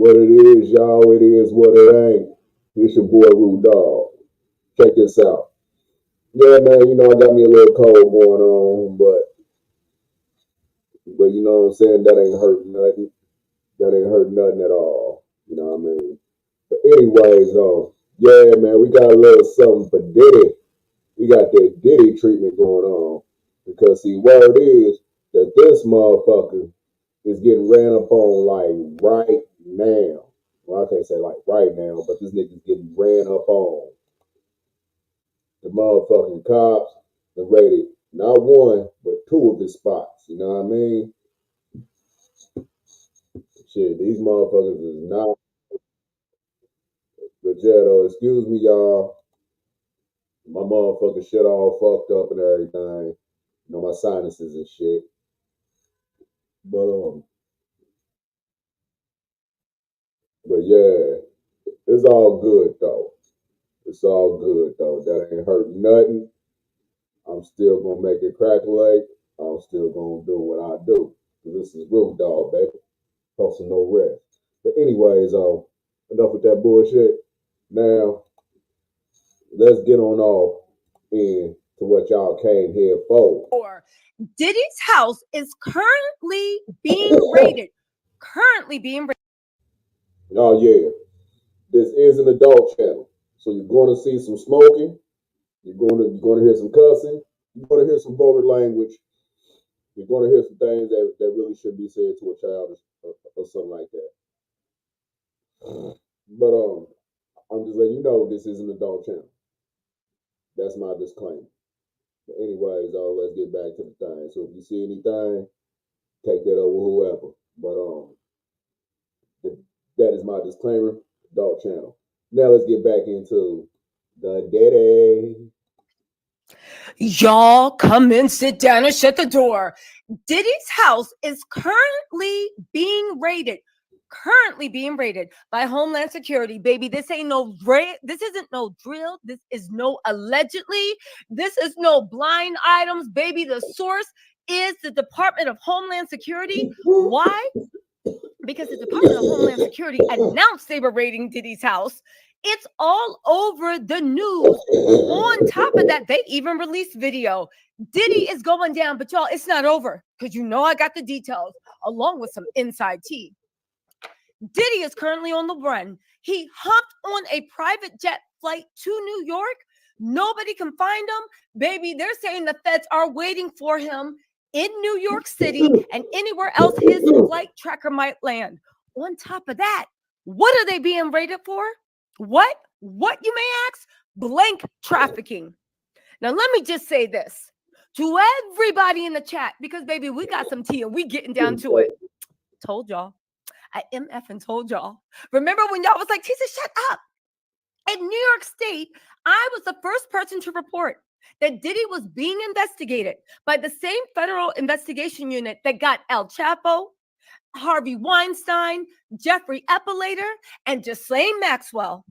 What it is, y'all, it is what it ain't. It's your boy Rude Dog. Check this out. Yeah, man, I got me a little cold going on, but you know what I'm saying? That ain't hurt nothing. That ain't hurt nothing at all. You know what I mean? But anyways, yeah, man, we got a little something for Diddy. We got that Diddy treatment going on. Because see, word is that this motherfucker is getting ran up on like right now. Well, I can't say like right now, but this nigga's getting ran up on. The motherfucking cops have raided not one, but two of his spots. You know what I mean? Shit, these motherfuckers is not. But yeah, though, excuse me, y'all. My motherfucking shit all fucked up and everything. My sinuses and shit. But but yeah, it's all good though. It's all good though. That ain't hurt nothing. I'm still gonna make it crackle. I'm still gonna do what I do. This is Root Dog, baby. Hustle no rest. But anyways, enough with that bullshit. Now let's get on off into what y'all came here for. Diddy's house is currently being raided. Oh yeah, this is an adult channel, so you're going to see some smoking. You're going to hear some cussing. You're going to hear some vulgar language. You're going to hear some things that really should be said to a child or something like that. But I'm just letting you know this is an adult channel. That's my disclaimer. But anyways, let's get back to the thing. So if you see anything, take that over whoever. But that is my disclaimer. Adult channel. Now let's get back into the Diddy. Y'all come in, sit down, and shut the door. Diddy's house is currently being raided by Homeland Security, baby. This ain't no this isn't no drill. This is no allegedly. This is no blind items, baby. The source is the Department of Homeland Security. Why? Because the Department of Homeland Security announced they were raiding Diddy's house. It's all over the news. On top of that, they even released video. Diddy is going down, but y'all, it's not over because I got the details along with some inside tea. Diddy is currently on the run. He hopped on a private jet flight to New York. Nobody can find him. Baby, they're saying the feds are waiting for him in New York City and anywhere else his flight tracker might land. On top of that, what are they being raided for? What you may ask? Blank trafficking. Now, let me just say this to everybody in the chat, because, baby, we got some tea and we getting down to it. Told y'all. I MF and told y'all. Remember when y'all was like, Tisa, shut up. In New York State, I was the first person to report that Diddy was being investigated by the same federal investigation unit that got El Chapo, Harvey Weinstein, Jeffrey Epelator, and Ghislaine Maxwell.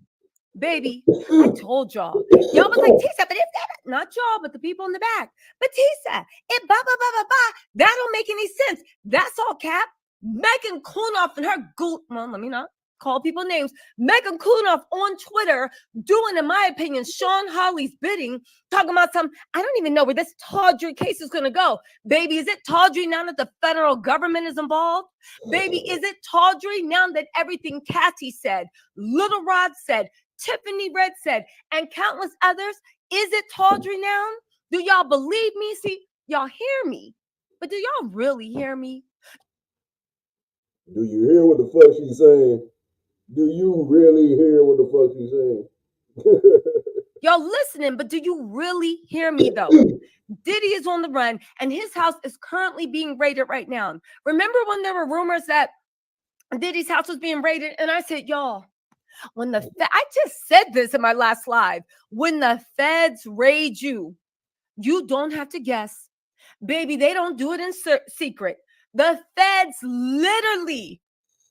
Baby, I told y'all. Y'all was like, Tisa, but if that, not y'all, but the people in the back. But Tisa, it blah, blah, blah, blah, blah. That don't make any sense. That's all cap. Megan Kunoff and her well, let me not call people names. Megan Kunoff on Twitter doing, in my opinion, Sean Hawley's bidding, talking about some, I don't even know where this Tawdry case is going to go. Baby, is it Tawdry now that the federal government is involved? Baby, is it Tawdry now that everything Cassie said, Little Rod said, Tiffany Red said, and countless others, is it Tawdry now? Do y'all believe me? See, y'all hear me, but do y'all really hear me? Do you hear what the fuck she's saying? Do you really hear what the fuck she's saying? Y'all listening, but do you really hear me though? Diddy is on the run and his house is currently being raided right now. Remember when there were rumors that Diddy's house was being raided? And I said, y'all, I just said this in my last live. When the feds raid you, you don't have to guess. Baby, they don't do it in secret. The feds literally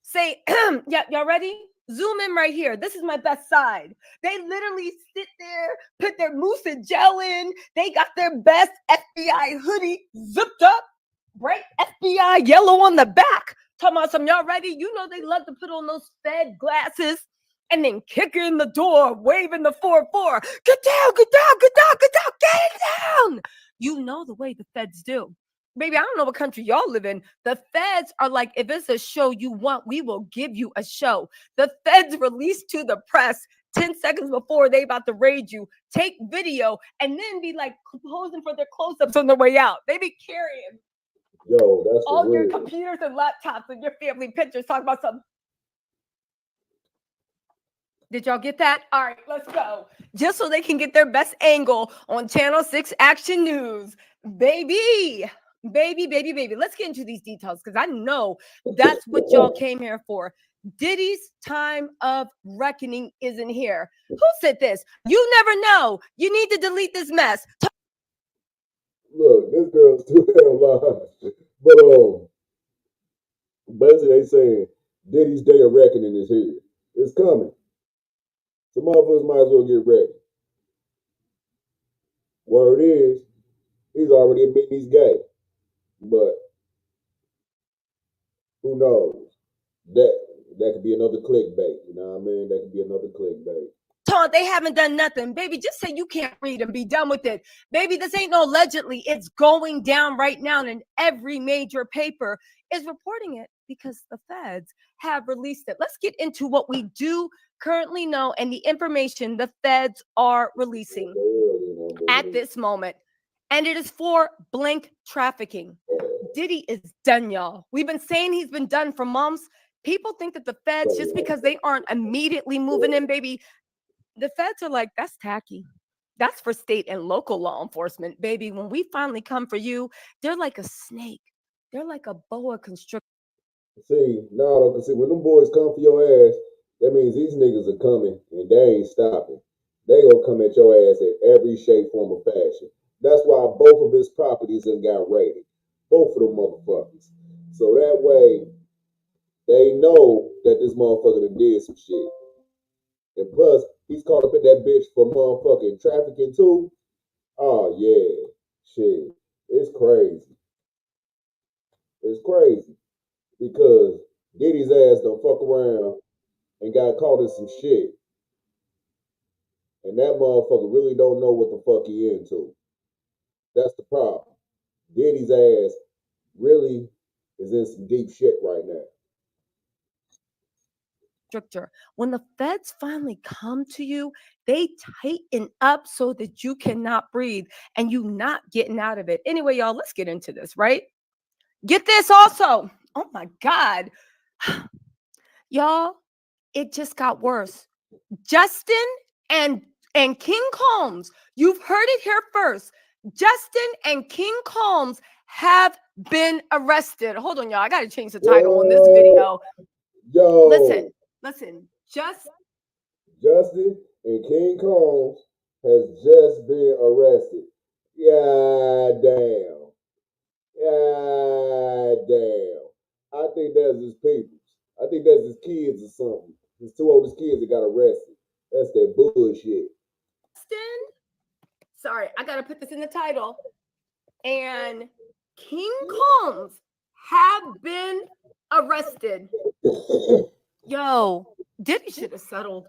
say, yeah, y'all ready? Zoom in right here. This is my best side. They literally sit there, put their mousse and gel in. They got their best FBI hoodie zipped up, bright FBI yellow on the back, Talking about some, y'all ready? You know they love to put on those Fed glasses and then kick in the door, waving the 4-4. Get down, get down, get down, get down, get down. You know the way the Feds do. Baby, I don't know what country y'all live in. The Feds are like, if it's a show you want, we will give you a show. The Feds release to the press 10 seconds before they about to raid you, take video, and then be like posing for their close-ups on their way out. They be carrying that's all your real. computers and laptops and your family pictures, talking about some. Did y'all get that? All right, let's go. Just so they can get their best angle on Channel 6 Action News. Baby. Let's get into these details because I know that's what y'all came here for. Diddy's time of reckoning isn't here. Who said this? You never know. You need to delete this mess. Look, this girl's too damn loud. But basically they saying Diddy's day of reckoning is here. It's coming. So motherfuckers might as well get ready. Word is, he's already admitting he's gay. But who knows? That could be another clickbait. You know what I mean? That could be another clickbait. They haven't done nothing. Baby, just say you can't read and be done with it. Baby, this ain't no allegedly. It's going down right now, and every major paper is reporting it because the Feds have released it. Let's get into what we do currently know and the information the Feds are releasing at this moment. And it is for blank trafficking. Diddy is done, y'all. We've been saying he's been done for months. People think that the Feds, just because they aren't immediately moving in, baby, the Feds are like, that's tacky. That's for state and local law enforcement, baby. When we finally come for you, they're like a snake. They're like a boa constrictor. See, no, see, when them boys come for your ass, that means these niggas are coming and they ain't stopping. They gonna come at your ass in every shape, form, or fashion. That's why both of his properties done got raided. Both of them motherfuckers. So that way, they know that this motherfucker done did some shit. And plus, he's caught up in that bitch for motherfucking trafficking too. Oh yeah, shit. It's crazy. It's crazy. Because Diddy's ass don't fuck around and got caught in some shit. And that motherfucker really don't know what the fuck he into. That's the problem. Diddy's ass really is in some deep shit right now. When the Feds finally come to you, they tighten up so that you cannot breathe and you not getting out of it. Anyway, y'all, let's get into this, right? Get this also. Oh my God. Y'all, it just got worse. Justin and King Combs, you've heard it here first. Justin and King Combs have been arrested. Hold on, y'all. I got to change the title on this video. Yo. Listen. Justin and King Combs has just been arrested. God damn. God damn. I think that's his people. I think that's his kids or something. His two oldest kids that got arrested. That's that bullshit. Sorry, I gotta put this in the title. And King Combs have been arrested. Yo, Diddy should have settled.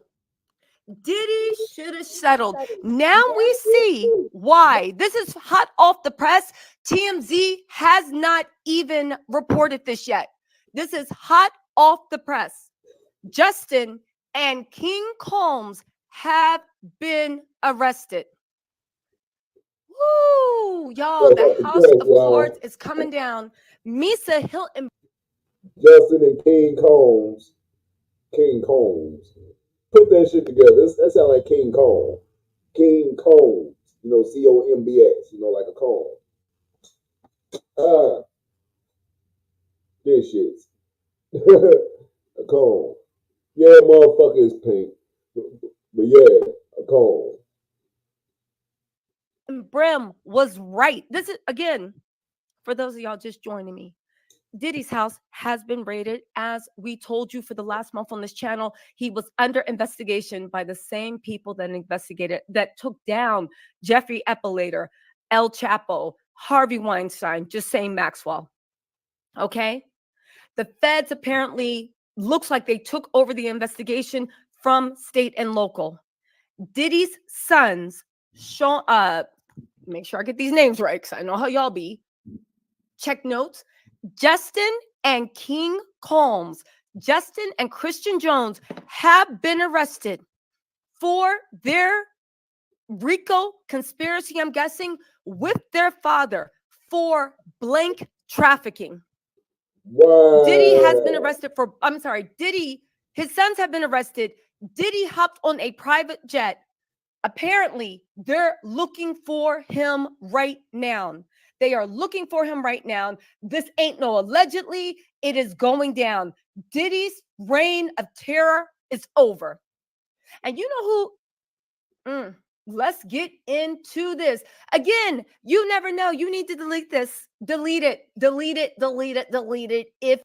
Now we see why. This is hot off the press. TMZ has not even reported this yet. This is hot off the press. Justin and King Combs have been arrested. Woo, y'all, the House of Cards is coming down. Misa Hilton. Justin and King Combs. Put that shit together. That sounds like King Kong. King Combs. You know, Combs. You know, like a comb. This shit's a comb. Yeah, motherfucker is pink. But yeah, a comb. Brim was right. This is, again, for those of y'all just joining me, Diddy's house has been raided. As we told you for the last month on this channel, he was under investigation by the same people that took down Jeffrey Epelator, El Chapo, Harvey Weinstein, just saying Maxwell. Okay? The feds apparently looks like they took over the investigation from state and local. Diddy's sons, Sean, make sure I get these names right because I know how y'all be. Check notes. Justin and King Combs, Justin and Christian Jones have been arrested for their RICO conspiracy, I'm guessing, with their father for blank trafficking. Wow. Diddy has been arrested for, I'm sorry, Diddy, his sons have been arrested. Diddy hopped on a private jet. Apparently, they're looking for him right now. They are looking for him right now. This ain't no allegedly. It is going down. Diddy's reign of terror is over. And you know who? Let's get into this. Again, you never know. You need to delete this. Delete it. Delete it. Delete it. Delete it. If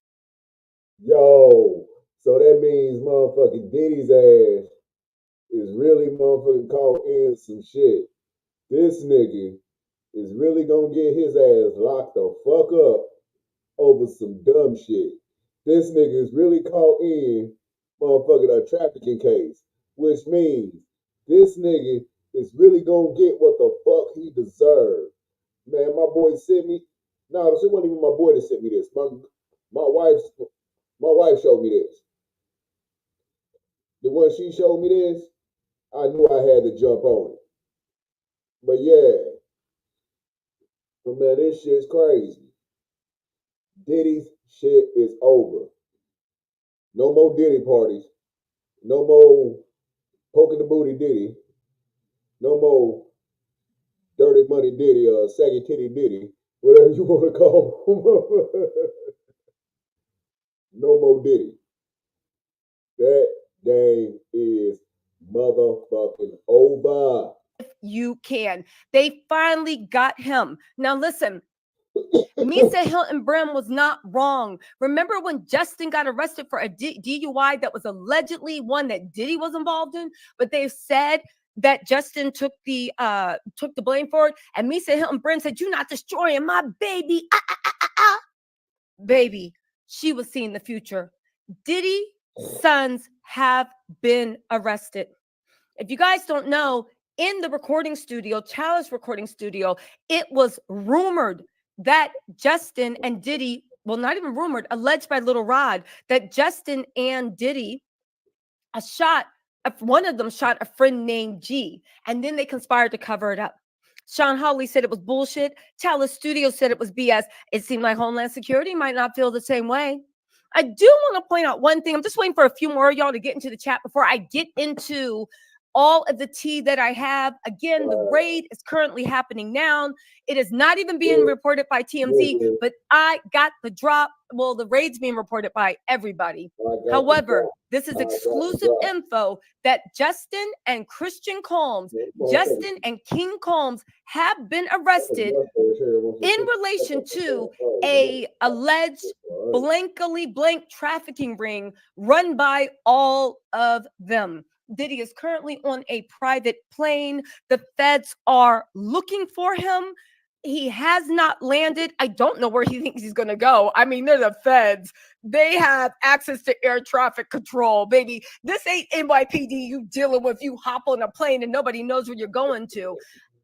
Yo, so that means motherfucking Diddy's ass is really motherfucking caught in some shit. This nigga is really gonna get his ass locked the fuck up over some dumb shit. This nigga is really caught in motherfucking a trafficking case, which means this nigga is really gonna get what the fuck he deserved. Man, my boy sent me. No, it wasn't even my boy that sent me this. My wife showed me this. The one she showed me this, I knew I had to jump on it. But yeah, but man, this shit's crazy. Diddy's shit is over. No more Diddy parties. No more poking the booty Diddy. No more dirty money Diddy or saggy titty Diddy. Whatever you want to call him. No more Diddy. That game is motherfucking over. you can. They finally got him. Now listen, Misa Hilton Brim was not wrong. Remember when Justin got arrested for a DUI that was allegedly one that Diddy was involved in, but they said that Justin took the blame for it, and Misa Hilton Brim said, "You're not destroying my baby, baby." She was seeing the future. Diddy's sons have been arrested. If you guys don't know, in the recording studio, Chalice recording studio, it was rumored that Justin and Diddy, well, not even rumored, alleged by Little Rod, that Justin and Diddy one of them shot a friend named G, and then they conspired to cover it up. Sean Hawley said it was bullshit. Chalice Studio said it was BS. It seemed like Homeland Security might not feel the same way. I do want to point out one thing. I'm just waiting for a few more of y'all to get into the chat before I get into all of the tea that I have. Again, the raid is currently happening now. It is not even being reported by TMZ, but I got the drop. Well, the raid's being reported by everybody. However, this is exclusive info that Justin and Christian Combs, Justin and King Combs have been arrested in relation to a alleged blankly blank trafficking ring run by all of them. Diddy is currently on a private plane. The feds are looking for him. He has not landed. I don't know where he thinks he's going to go. I mean, they're the feds. They have access to air traffic control, baby. This ain't NYPD you dealing with. You hop on a plane and nobody knows where you're going to.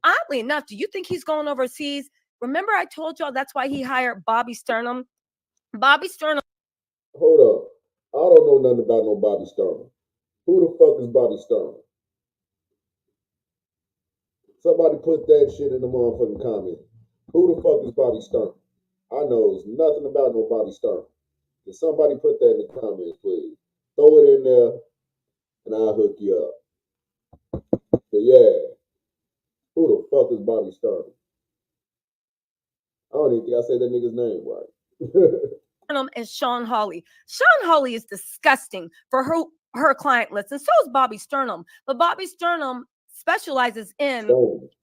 Oddly enough, do you think he's going overseas? Remember I told y'all that's why he hired Bobby Sternum? Bobby Sternum. Hold up. I don't know nothing about no Bobby Sternum. Who the fuck is Bobby Sternum? Somebody put that shit in the motherfucking comments. Who the fuck is Bobby Sternum? I know nothing about no Bobby Sternum. Can somebody put that in the comments, please? Throw it in there, and I'll hook you up. So yeah, who the fuck is Bobby Sternum? I don't even think I said that nigga's name right. And Sean Hawley. Sean Hawley is disgusting for her client list, and so is Bobby Sternum. But Bobby Sternum specializes in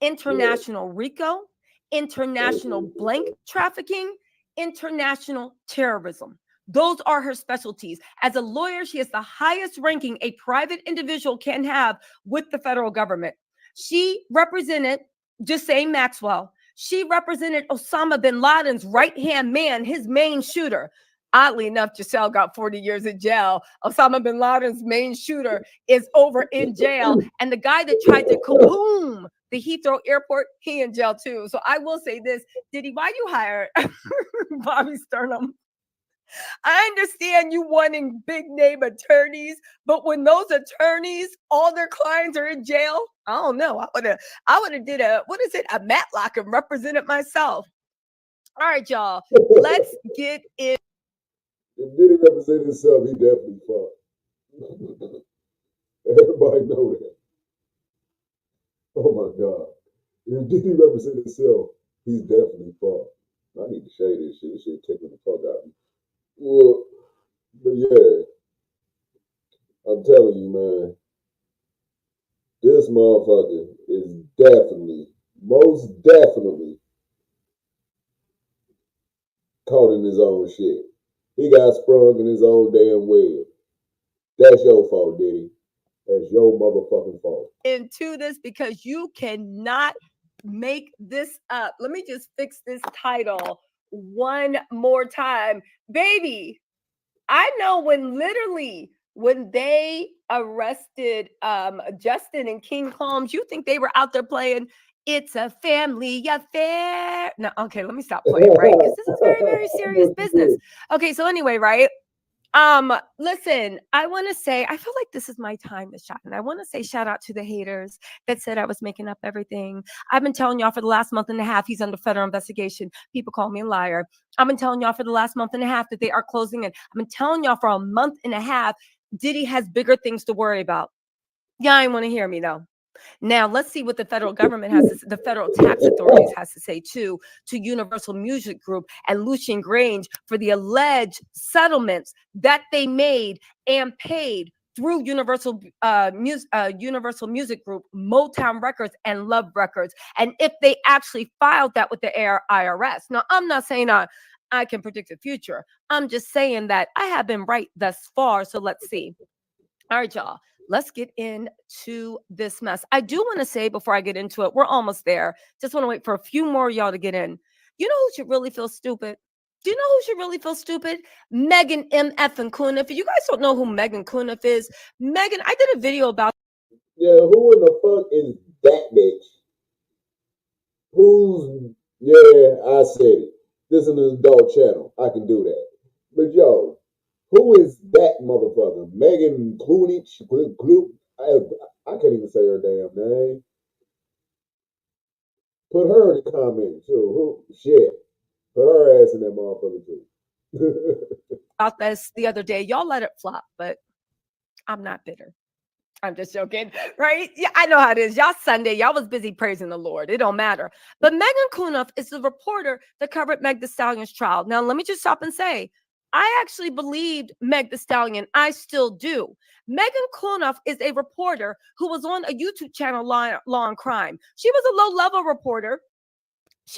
international RICO, international blank trafficking, international terrorism. Those are her specialties. As a lawyer, she is the highest ranking a private individual can have with the federal government. She represented Ghislaine Maxwell. She represented Osama bin Laden's right-hand man, his main shooter. Oddly enough, Giselle got 40 years in jail. Osama bin Laden's main shooter is over in jail. And the guy that tried to kaboom the Heathrow airport, he in jail too. So I will say this, Diddy, why you hired Bobby Sternum? I understand you wanting big name attorneys, but when those attorneys, all their clients are in jail, I don't know. I would have did a Matlock and represented myself. All right, y'all. Let's get in. If Diddy represented himself, he definitely fought. Everybody know that. Oh my God. If Diddy represented himself, he's definitely fought. I need to shade this shit. This shit taking the fuck out of me. Well, but yeah, I'm telling you, man, this motherfucker is definitely, most definitely caught in his own shit. He got sprung in his own damn web. That's your fault, Diddy. That's your motherfucking fault. Into this because you cannot make this up. Let me just fix this title one more time. Baby, I know when they arrested Justin and King Combs, you think they were out there playing It's a Family Affair. No, okay, let me stop playing, right? Because this is very, very serious business. Okay, so anyway, right? Listen, I want to say, I feel like this is my time to shine. And I want to say shout out to the haters that said I was making up everything. I've been telling y'all for the last month and a half, he's under federal investigation. People call me a liar. I've been telling y'all for the last month and a half that they are closing it. I've been telling y'all for a month and a half, Diddy has bigger things to worry about. Y'all ain't want to hear me though. Now let's see what the federal government the federal tax authorities has to say too to Universal Music Group and Lucian Grange for the alleged settlements that they made and paid through Universal Music Group, Motown Records, and Love Records, and if they actually filed that with the IRS. Now, I'm not saying I can predict the future. I'm just saying that I have been right thus far. So let's see. All right, y'all. Let's get into this mess. I do want to say before I get into it, we're almost there. Just want to wait for a few more of y'all to get in. You know who should really feel stupid? Do you know who should really feel stupid? Megan M.F. and Kunif. If you guys don't know who Megan Kunif is, Megan, I did a video about. Yeah, who in the fuck is that bitch? Who's, yeah, I said it. This is an adult channel. I can do that. But yo, who is that motherfucker? Megan Clooney? I can't even say her damn name. Put her in the comments too. Who? Shit. Put her ass in that motherfucker too. About this the other day. Y'all let it flop, but I'm not bitter. I'm just joking, right? Yeah, I know how it is. Y'all Sunday, y'all was busy praising the Lord. It don't matter. But Megan Kunif is the reporter that covered Meg Thee Stallion's trial. Now, let me just stop and say, I actually believed Meg Thee Stallion. I still do. Megan Kunif is a reporter who was on a YouTube channel, Law and Crime. She was a low-level reporter.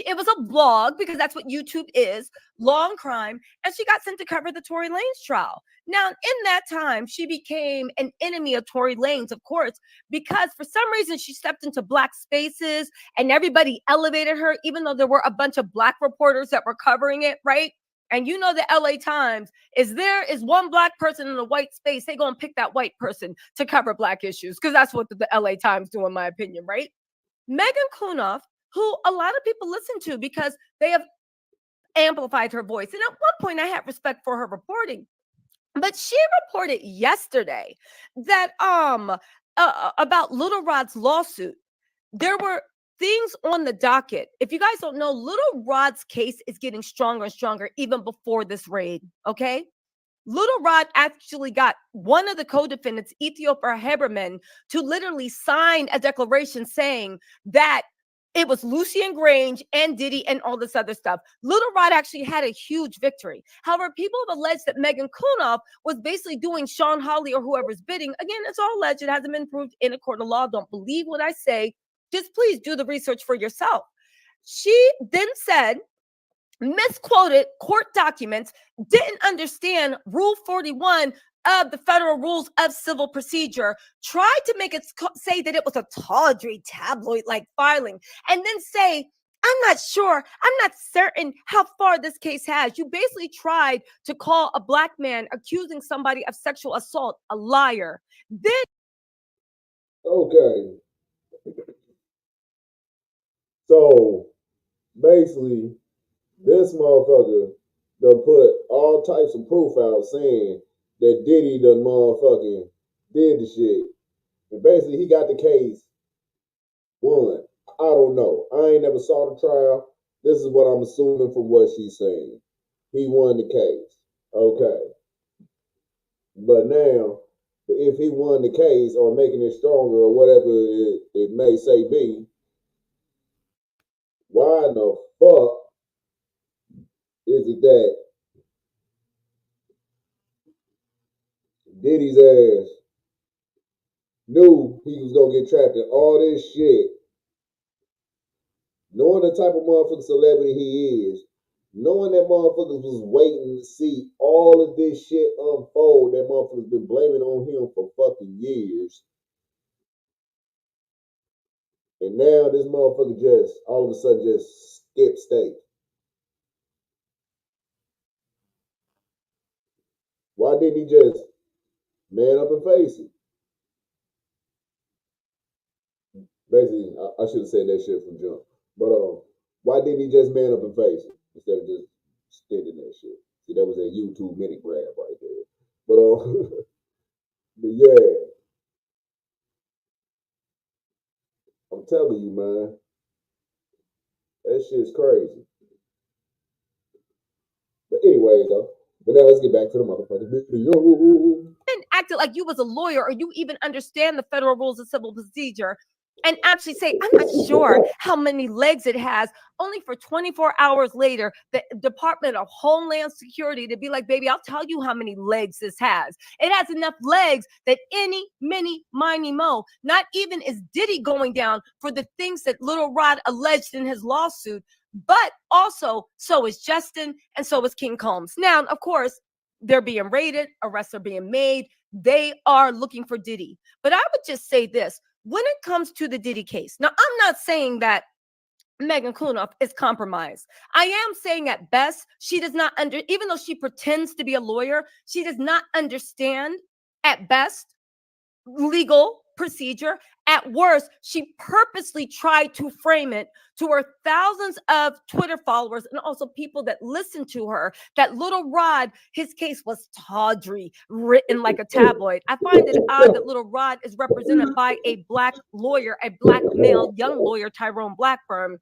It was a blog because that's what YouTube is, Law and Crime, and she got sent to cover the Tory Lanez trial. Now, in that time, she became an enemy of Tory Lanez, of course, because for some reason she stepped into black spaces and everybody elevated her, even though there were a bunch of black reporters that were covering it, right? And you know the LA Times there is one black person in a white space, they're going to pick that white person to cover black issues because that's what the LA Times do, in my opinion, right? Megan Kunif, who a lot of people listen to because they have amplified her voice. And at one point, I had respect for her reporting. But she reported yesterday that about Little Rod's lawsuit, there were things on the docket. If you guys don't know, Little Rod's case is getting stronger and stronger even before this raid, okay? Little Rod actually got one of the co-defendants, Ethiopia Heberman, to literally sign a declaration saying that it was Lucian Grange and Diddy and all this other stuff. Little Rod actually had a huge victory. However, people have alleged that Megan Kunif was basically doing Sean Hawley or whoever's bidding. Again, it's all alleged. It hasn't been proved in a court of law. Don't believe what I say. Just please do the research for yourself. She then said, misquoted court documents, didn't understand Rule 41 of the Federal Rules of Civil Procedure, tried to make it say that it was a tawdry tabloid-like filing, and then say I'm not sure. I'm not certain how far this case has. You basically tried to call a black man accusing somebody of sexual assault a liar. Then Okay. So basically, this motherfucker done put all types of proof out saying that Diddy done motherfucking did the shit. And basically, he got the case won. I don't know. I ain't never saw the trial. This is what I'm assuming from what she's saying. He won the case. Okay. But now, if he won the case or making it stronger or whatever it may say be, why in the fuck is it that Diddy's ass knew he was gonna get trapped in all this shit, knowing the type of motherfucking celebrity he is, knowing that motherfuckers was waiting to see all of this shit unfold, that motherfuckers been blaming on him for fucking years. And now this motherfucker just all of a sudden just skip state. Why didn't he just man up and face it? Basically, I should have said that shit from jump. But why didn't he just man up and face it instead of just standing that shit? See, that was a YouTube minute grab right there. But but yeah, I'm telling you, man, that shit's crazy. But anyway, though. But now let's get back to the motherfucking video. acted like you was a lawyer or you even understand the federal rules of civil procedure and actually say, I'm not sure how many legs it has, only for 24 hours later, the Department of Homeland Security to be like, baby, I'll tell you how many legs this has. It has enough legs that any, mini, miny, mo, not even is Diddy going down for the things that Little Rod alleged in his lawsuit, but also so is Justin and so is King Combs. Now, of course, they're being raided, arrests are being made. They are looking for Diddy. But I would just say this, when it comes to the Diddy case, now I'm not saying that Megan Kunoff is compromised. I am saying at best, she does not even though she pretends to be a lawyer, she does not understand at best legal procedure. At worst, she purposely tried to frame it to her thousands of Twitter followers and also people that listen to her that Little Rod, his case was tawdry, written like a tabloid. I find it odd that Little Rod is represented by a black lawyer, a black male young lawyer, Tyrone Blackburn.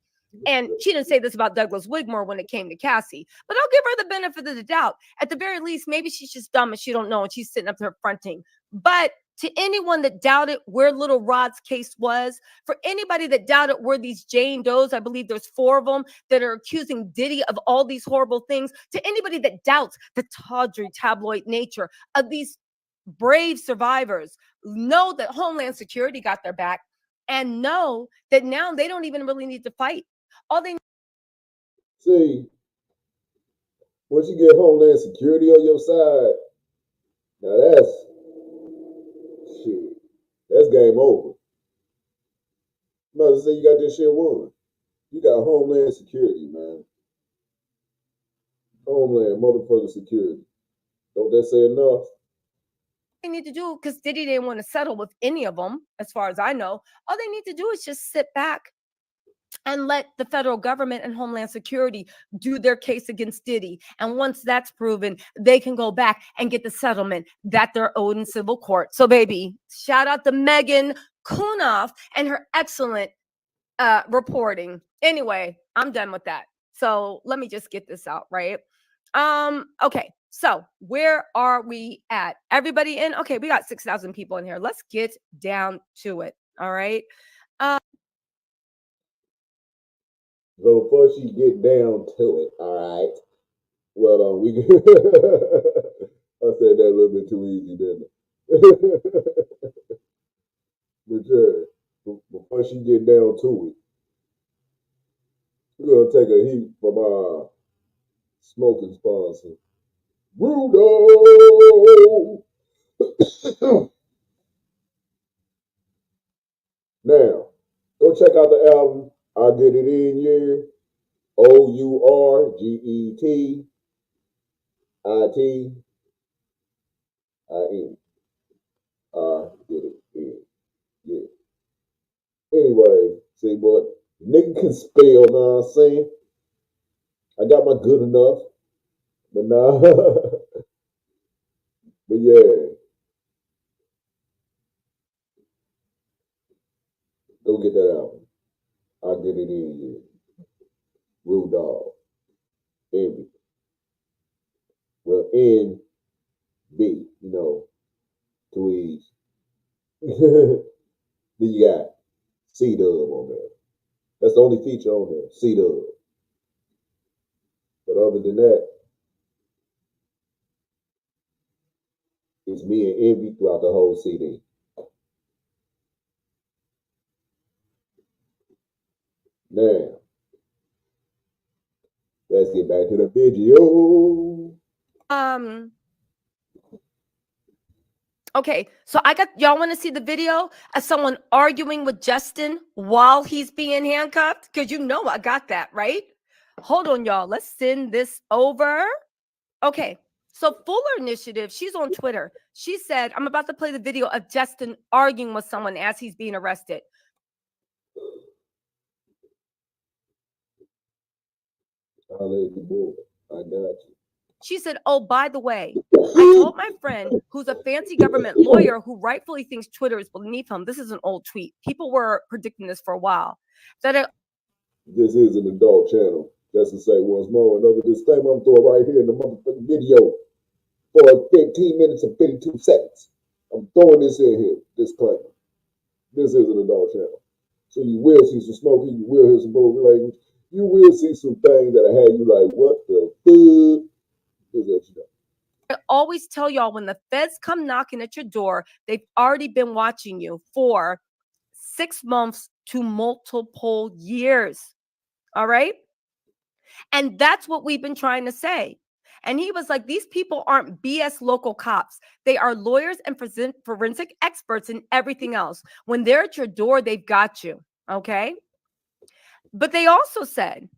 And she didn't say this about Douglas Wigmore when it came to Cassie, but I'll give her the benefit of the doubt. At the very least, maybe she's just dumb and she don't know and she's sitting up there fronting. But to anyone that doubted where Little Rod's case was, for anybody that doubted where these Jane Does, I believe there's 4 of them that are accusing Diddy of all these horrible things, to anybody that doubts the tawdry tabloid nature of these brave survivors, know that Homeland Security got their back and know that now they don't even really need to fight. All they see, once you get Homeland Security on your side, now that's shit. That's game over. Might as well say you got this shit won. You got Homeland Security, man. Homeland motherfucking security. Don't that say enough? need to do, because Diddy didn't want to settle with any of them, as far as I know, all they need to do is just sit back and let the federal government and Homeland Security do their case against Diddy. And once that's proven, they can go back and get the settlement that they're owed in civil court. So, baby, shout out to Megan Kunoff and her excellent reporting. Anyway, I'm done with that. So let me just get this out, right? Okay. So where are we at? Everybody in? Okay, we got 6,000 people in here. Let's get down to it. All right. So before she get down to it, all right. Well, we. I said that a little bit too easy, didn't I? But yeah, before she get down to it, we're gonna take a heat from our smoking sponsor, Bruno. Now, go check out the album. I get it in year. OURGETITIN. Get it in. Yeah. Anyway, see what nigga can spell, know what I'm saying? I got my good enough, but nah. But yeah, go get that album. I get it in you. Rude dog. Envy. Well, NB, two E's. Then you got C Dub on there. That's the only feature on there. C Dub. But other than that, it's me and Envy throughout the whole CD. Now, let's get back to the video. Okay, so y'all want to see the video of someone arguing with Justin while he's being handcuffed? Because I got that, right? Hold on, y'all. Let's send this over. Okay, so Fuller Initiative, she's on Twitter. She said, I'm about to play the video of Justin arguing with someone as he's being arrested. I got you. She said, oh, by the way, I told my friend who's a fancy government lawyer who rightfully thinks Twitter is beneath him. This is an old tweet. People were predicting this for a while. This is an adult channel. Just to say once more, another disclaimer I'm throwing right here in the motherfucking video for 15 minutes and 52 seconds. I'm throwing this in here, disclaimer. This is an adult channel. So you will see some smoking, you will hear some vulgar language, you will see some things that'll have you like, what the fuck? Just let you know. I always tell y'all when the feds come knocking at your door, they've already been watching you for 6 months to multiple years. All right. And that's what we've been trying to say. And he was like, these people aren't BS local cops. They are lawyers and forensic experts and everything else. When they're at your door, they've got you. Okay. But they also said,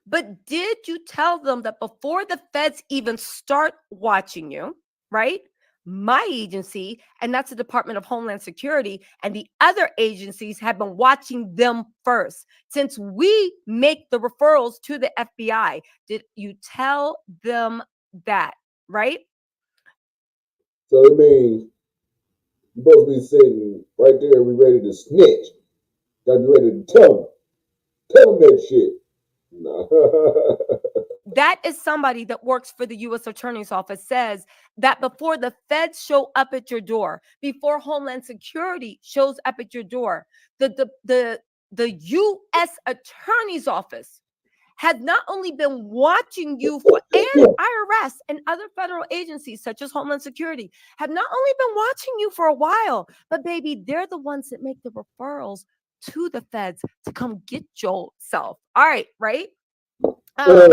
but did you tell them that before the feds even start watching you, right? My agency, and that's the Department of Homeland Security, and the other agencies have been watching them first. Since we make the referrals to the FBI, did you tell them that, right? So it means you're supposed to be sitting right there, we ready to snitch. Gotta be ready to tell them. Tell them that shit. Nah. That is somebody that works for the U.S. Attorney's Office, says that before the feds show up at your door, before Homeland Security shows up at your door, the U.S. Attorney's Office has not only been watching you and IRS and other federal agencies such as Homeland Security have not only been watching you for a while, but baby, they're the ones that make the referrals to the feds to come get yourself. All right, right? Let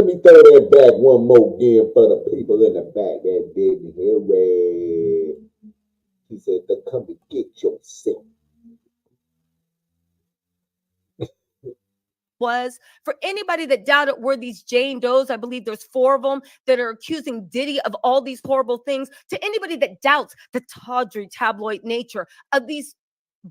me throw that back one more again for the people in the back that didn't hear it. He said, to come and get yourself. Was for anybody that doubted were these Jane Does, I believe there's 4 of them that are accusing Diddy of all these horrible things. To anybody that doubts the tawdry tabloid nature of these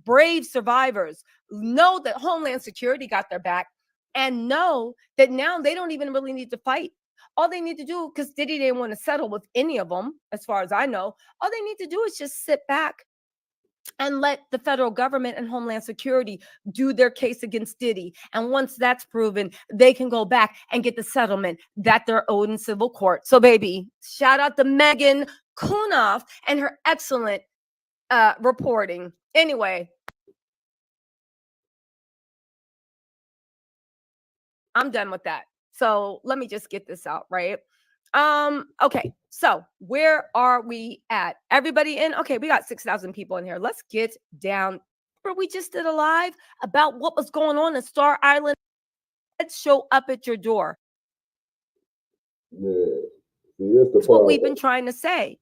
brave survivors, know that Homeland Security got their back and know that now they don't even really need to fight. All they need to do, because Diddy didn't want to settle with any of them, as far as I know, all they need to do is just sit back and let the federal government and Homeland Security do their case against Diddy. And once that's proven, they can go back and get the settlement that they're owed in civil court. So, baby, shout out to Megan Kunoff and her excellent reporting. Anyway, I'm done with that. So let me just get this out, right? Okay, so where are we at? Everybody in? Okay, we got 6,000 people in here. Let's get down. We just did a live about what was going on in Star Island. Let's show up at your door. Yeah. See, that's what we've been trying to say.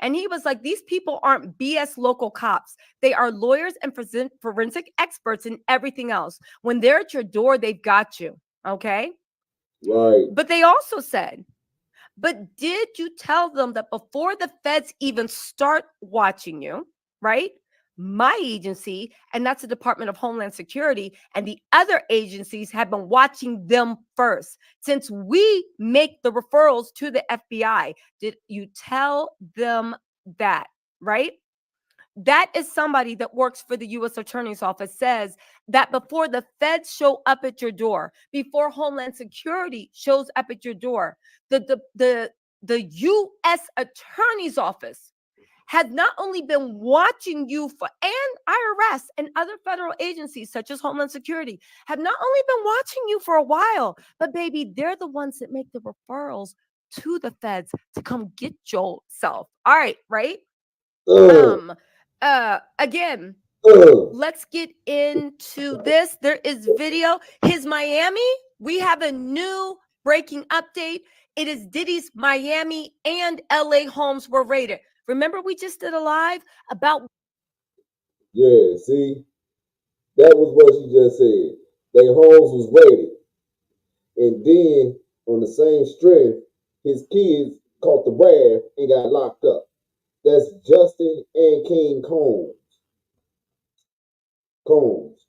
And he was like, these people aren't BS local cops. They are lawyers and forensic experts and everything else. When they're at your door, they've got you. Okay. Right. But they also said, but did you tell them that before the feds even start watching you, right? My agency, and that's the Department of Homeland Security, and the other agencies have been watching them first. Since we make the referrals to the FBI, did you tell them that, right? That is somebody that works for the U.S. Attorney's Office, says that before the feds show up at your door, before Homeland Security shows up at your door, the U.S. Attorney's Office has not only been watching you for, and IRS and other federal agencies such as Homeland Security have not only been watching you for a while, but baby, they're the ones that make the referrals to the feds to come get yourself. All right, right? Uh, Again, uh. let's get into this. There is video. His Miami, we have a new breaking update. It is Diddy's Miami and LA homes were raided. Remember, we just did a live about. Yeah, see, that was what she just said. Their homes was raided. And then, on the same strength, his kids caught the wrath and got locked up. That's Justin and King Combs. Combs.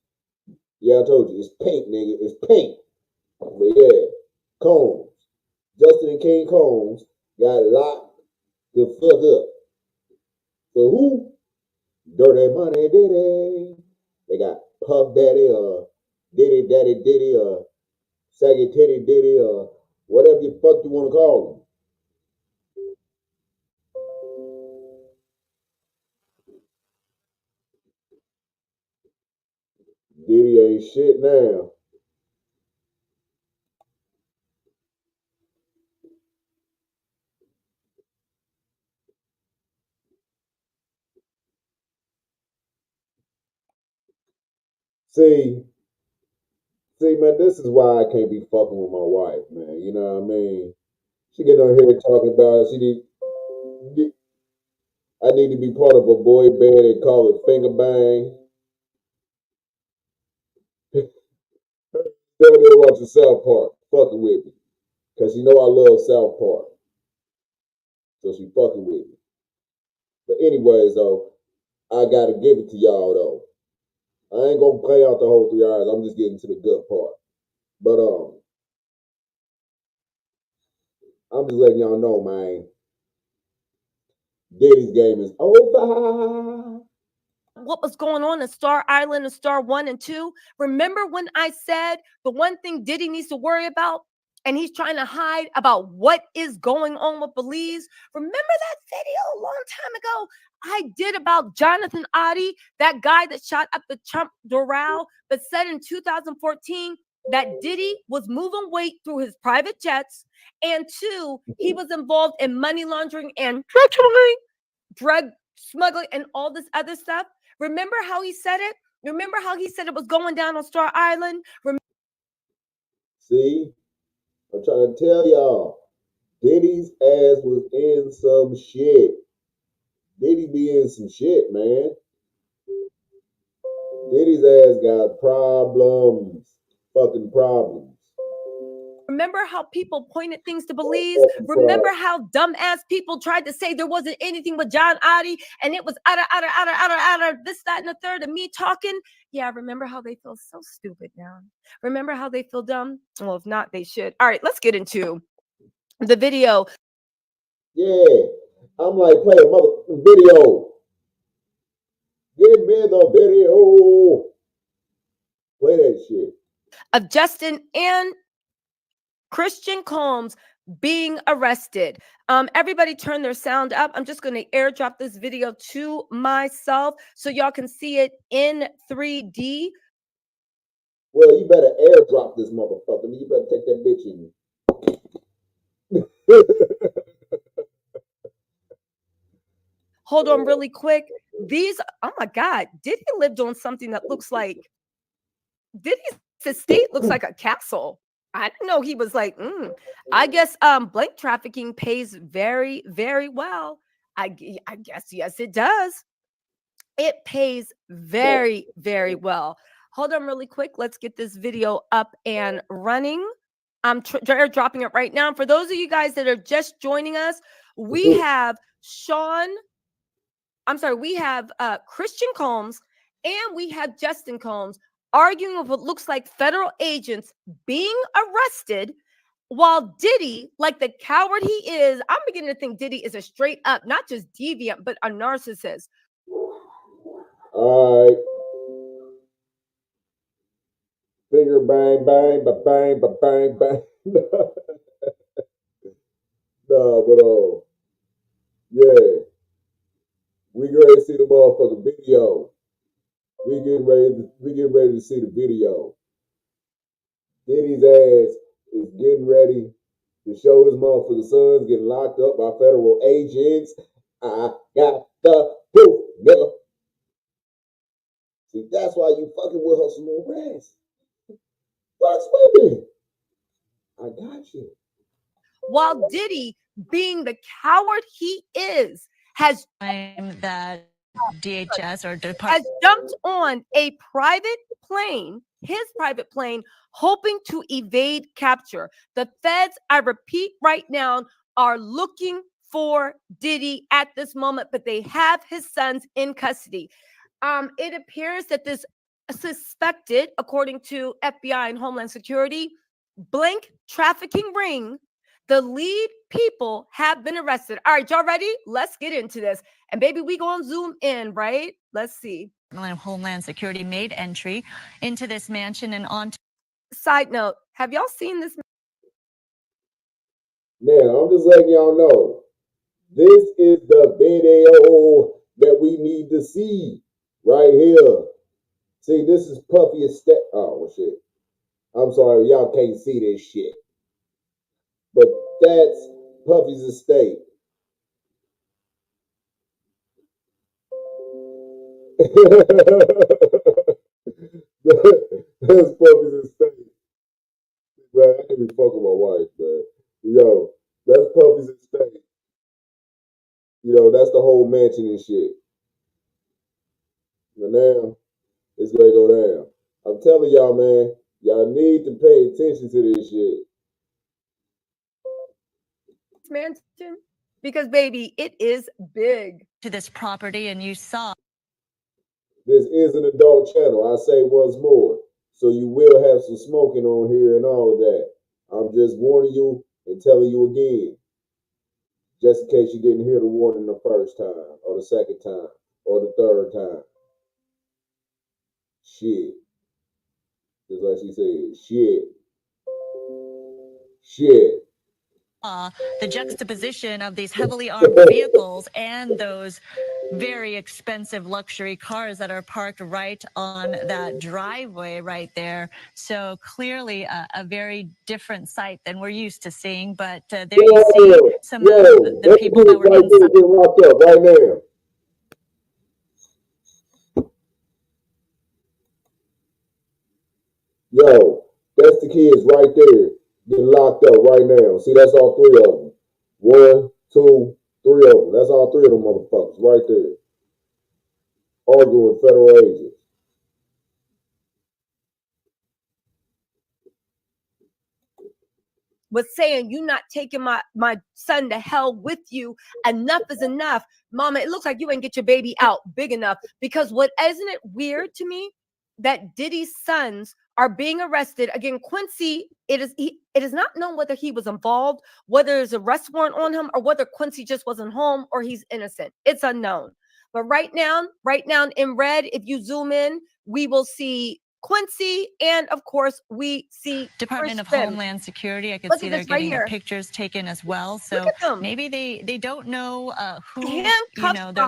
Yeah, I told you, it's pink, nigga. It's pink. But yeah, Combs. Justin and King Combs got locked the fuck up. For who? Dirty Money Diddy. They got Puff Daddy or Diddy Daddy Diddy or Saggy Titty Diddy or whatever the fuck you want to call him. Diddy ain't shit now. See, see, man, this is why I can't be fucking with my wife, man. You know what I mean? She get on here talking about I need to be part of a boy band and call it finger bang. Still there watching South Park, fucking with me. Cause she know I love South Park. So she fucking with me. But anyways though, I gotta give it to y'all though. I ain't gonna play out the whole 3 hours. I'm just getting to the good part. But I'm just letting y'all know, man. Diddy's game is over. What was going on in Star Island and Star 1 and 2? Remember when I said the one thing Diddy needs to worry about, and he's trying to hide about what is going on with Belize? Remember that video a long time ago I did about Jonathan Oddie, that guy that shot up the Trump Doral, but said in 2014 that Diddy was moving weight through his private jets, and two, he was involved in money laundering and drug smuggling and all this other stuff. Remember how he said it? Remember how he said it was going down on Star Island? See, I'm trying to tell y'all, Diddy's ass was in some shit. Diddy be in some shit, man. Diddy's ass got problems. Fucking problems. Remember how people pointed things to Belize? Remember how dumbass people tried to say there wasn't anything with John Oddie and it was this, that, and the third, and me talking? Yeah, remember how they feel so stupid now? Remember how they feel dumb? Well, if not, they should. All right, let's get into the video. Yeah, I'm like, play a mother video. Give me the video. Play that shit. Of Justin and Christian Combs being arrested. Everybody turn their sound up. I'm just going to airdrop this video to myself so y'all can see it in 3D. Well, you better airdrop this motherfucker. You better take that bitch in. Hold on really quick. These, oh my God, Diddy lived on something that looks like, Diddy's estate looks like a castle. I didn't know he was like, I guess blank trafficking pays very, very well. I guess, yes, it does. It pays very, very well. Hold on really quick. Let's get this video up and running. I'm dropping it right now. For those of you guys that are just joining us, we have we have Christian Combs and we have Justin Combs arguing with what looks like federal agents being arrested, while Diddy, like the coward he is, I'm beginning to think Diddy is a straight up, not just deviant, but a narcissist. All right. Finger bang bang, ba bang, ba bang bang. Nah, but yeah, we get ready to see the motherfucking video. We getting ready to see the video. Diddy's ass is getting ready to show his motherfucking sons getting locked up by federal agents. I got the proof, nigga. See, that's why you fucking with her some more rest. Fuck's women. I got you. While Diddy, being the coward he is, has that DHS or Department has jumped on a private plane, his private plane, hoping to evade capture. The feds, I repeat right now, are looking for Diddy at this moment, but they have his sons in custody. It appears that this suspected, according to FBI and Homeland Security, blank trafficking ring, the lead people have been arrested. All right, y'all ready? Let's get into this. And baby, we gonna zoom in, right? Let's see. of Homeland Security made entry into this mansion and on. Side note, have y'all seen this? Now, I'm just letting y'all know, this is the video that we need to see right here. See, this is Puffy Estate. Oh, well, shit. I'm sorry, y'all can't see this shit. But that's Puffy's estate. That's Puffy's estate. Man, I can be fucking my wife, man. Yo, that's Puffy's estate. You know, that's the whole mansion and shit. But now, it's gonna go down. I'm telling y'all, man, y'all need to pay attention to this shit. Mansion? Because baby, it is big. To this property, and you saw. This is an adult channel, I say once more. So you will have some smoking on here and all of that. I'm just warning you and telling you again. Just in case you didn't hear the warning the first time, or the second time, or the third time. Shit. Just like she said, shit. Shit. The juxtaposition of these heavily armed vehicles and those very expensive luxury cars that are parked right on that driveway right there. So clearly a very different sight than we're used to seeing. But there you see some of the people that were right inside. there, locked up right now. Yo, that's the kids right there getting locked up right now. See, that's all three of them. 1, 2, 3 of them. That's all three of them motherfuckers right there. Arguing with federal agents. Was saying, you not taking my son to hell with you. Enough is enough. Mama, it looks like you ain't get your baby out big enough. Because what isn't it weird to me that Diddy's sons are being arrested? Again, Quincy, it is not known whether he was involved, whether there's a arrest warrant on him, or whether Quincy just wasn't home or he's innocent. It's unknown. But right now in red, if you zoom in, we will see Quincy, and of course, we see Department of Christian. Homeland Security. I could see they're getting the pictures taken as well. So maybe they don't know who they're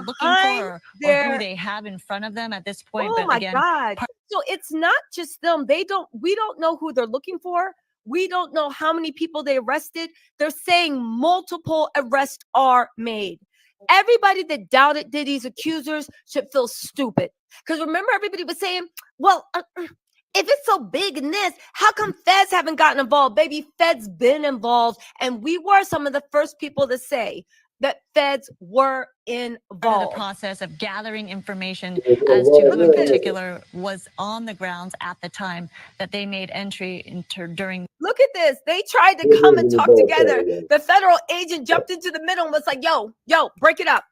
looking for or who they have in front of them at this point. Oh my God! So it's not just them. We don't know who they're looking for. We don't know how many people they arrested. They're saying multiple arrests are made. Everybody that doubted Diddy's accusers should feel stupid. Because remember, everybody was saying, well, if it's so big in this, how come feds haven't gotten involved? Baby, feds been involved. And we were some of the first people to say, that feds were Part of the involved. process of gathering information Yeah, as to who in right. particular was on the grounds at the time that they made entry into during. Look at this. They tried to This come is and an talk adult together. channel. The federal agent jumped into the middle and was like, yo, break it up.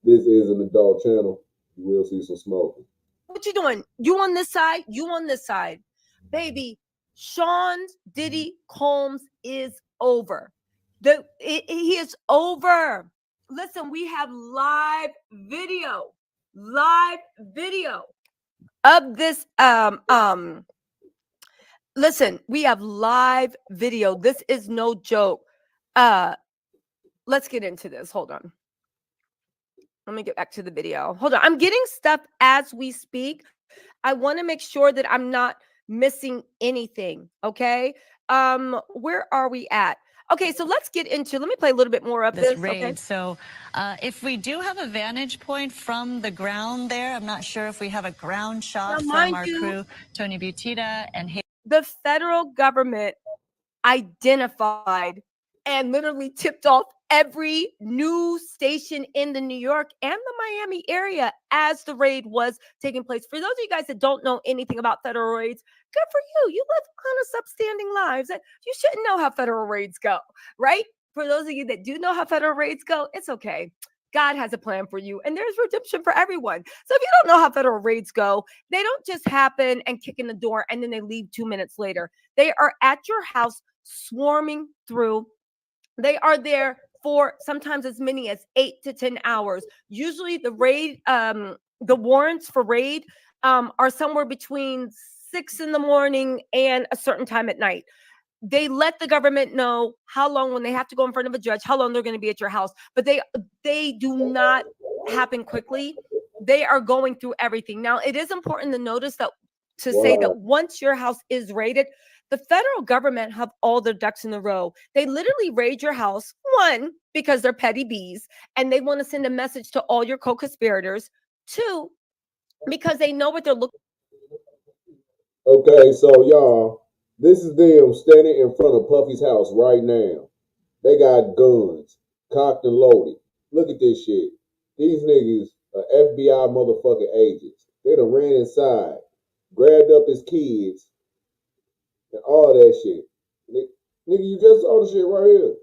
This is an adult channel. You will see some smoking. What you doing? You on this side? You on this side. Baby, Sean's Diddy Combs is over. He is over. Listen, we have live video of this. Listen, we have live video. This is no joke. Let's get into this. Hold on. Let me get back to the video. Hold on. I'm getting stuff as we speak. I want to make sure that I'm not missing anything. Okay. Where are we at? Okay, so let's get into, let me play a little bit more of this this. raid. Okay. So if we do have a vantage point from the ground there, I'm not sure if we have a ground shot from our crew, Tony Butita and the federal government identified and literally tipped off every news station in the New York and the Miami area as the raid was taking place. For those of you guys that don't know anything about federal raids, good for you. You live honest, upstanding lives. You shouldn't know how federal raids go, right? For those of you that do know how federal raids go, it's okay. God has a plan for you, and there's redemption for everyone. So if you don't know how federal raids go, they don't just happen and kick in the door and then they leave 2 minutes later. They are at your house swarming through. They are there for sometimes as many as 8 to 10 hours. Usually the raid, the warrants for raid are somewhere between 6 in the morning and a certain time at night. They let the government know how long, when they have to go in front of a judge, how long they're going to be at your house. But they do not happen quickly. They are going through everything. Now, it is important to notice that, to say that once your house is raided, the federal government have all their ducks in a row. They literally raid your house, one, because they're petty bees, and they want to send a message to all your co-conspirators. Two, because they know what they're looking. Okay, so y'all, this is them standing in front of Puffy's house right now. They got guns, cocked and loaded. Look at this shit. These niggas are FBI motherfucking agents. They done ran inside, grabbed up his kids, and all that shit. Nigga, you just saw the shit right here.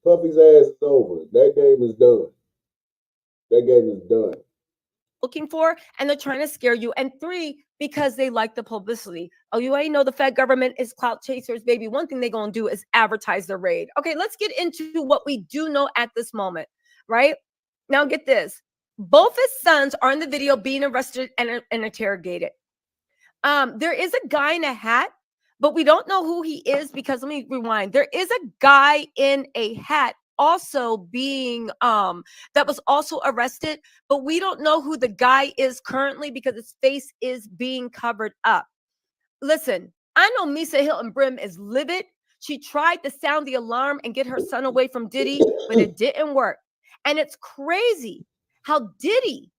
Puffy's ass is over. That game is done. That game is done. Looking for, and they're trying to scare you. And three, because they like the publicity. Oh, you ain't know the Fed government is clout chasers, baby. One thing they're gonna do is advertise the raid. Okay, let's get into what we do know at this moment, right? Now get this. Both his sons are in the video being arrested and interrogated. There is a guy in a hat, but we don't know who he is, because let me rewind. There is a guy in a hat also being that was also arrested, but we don't know who the guy is currently because his face is being covered up. Listen, I know Misa Hilton Brim is livid. She tried to sound the alarm and get her son away from Diddy, but it didn't work. And it's crazy how Diddy,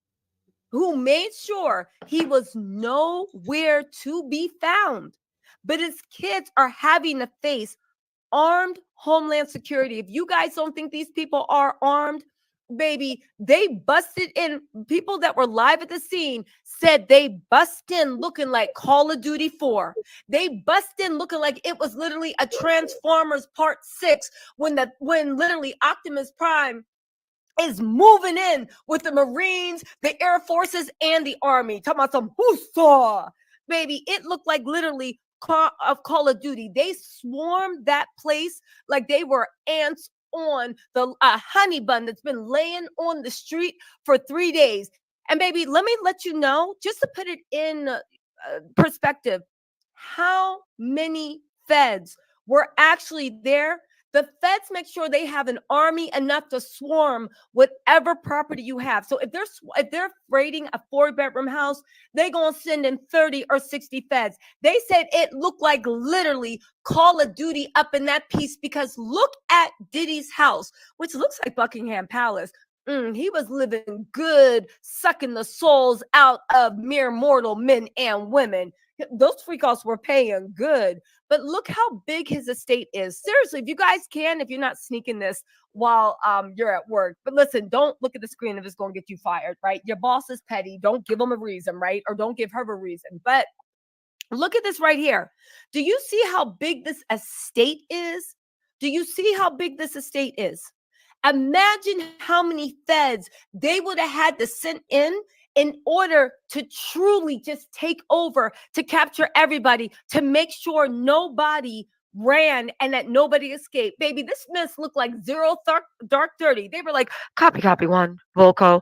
who made sure he was nowhere to be found, but his kids are having to face armed Homeland Security. If you guys don't think these people are armed, baby, they busted in. People that were live at the scene said they busted in looking like Call of Duty 4. They busted in looking like it was literally a Transformers Part 6 when literally Optimus Prime is moving in with the Marines, the Air Forces, and the Army. Talking about some whoosah. Baby, it looked like literally of Call of Duty. They swarmed that place like they were ants on the honey bun that's been laying on the street for 3 days. And baby, let me let you know, just to put it in perspective, how many feds were actually there. The feds make sure they have an army enough to swarm whatever property you have. So if they're raiding a 4-bedroom house, they're gonna send in 30 or 60 feds. They said it looked like literally Call of Duty up in that piece, because look at Diddy's house, which looks like Buckingham Palace. He was living good, sucking the souls out of mere mortal men and women. Those freak offs were paying good. But look how big his estate is. Seriously, if you guys can, if you're not sneaking this while you're at work. But listen, don't look at the screen if it's gonna get you fired, right? Your boss is petty. Don't give him a reason, right? Or don't give her a reason. But look at this right here. Do you see how big this estate is? Do you see how big this estate is? Imagine how many feds they would have had to send in order to truly just take over, to capture everybody, to make sure nobody ran and that nobody escaped. Baby, this mess looked like zero dark 30. They were like, copy one, Volco.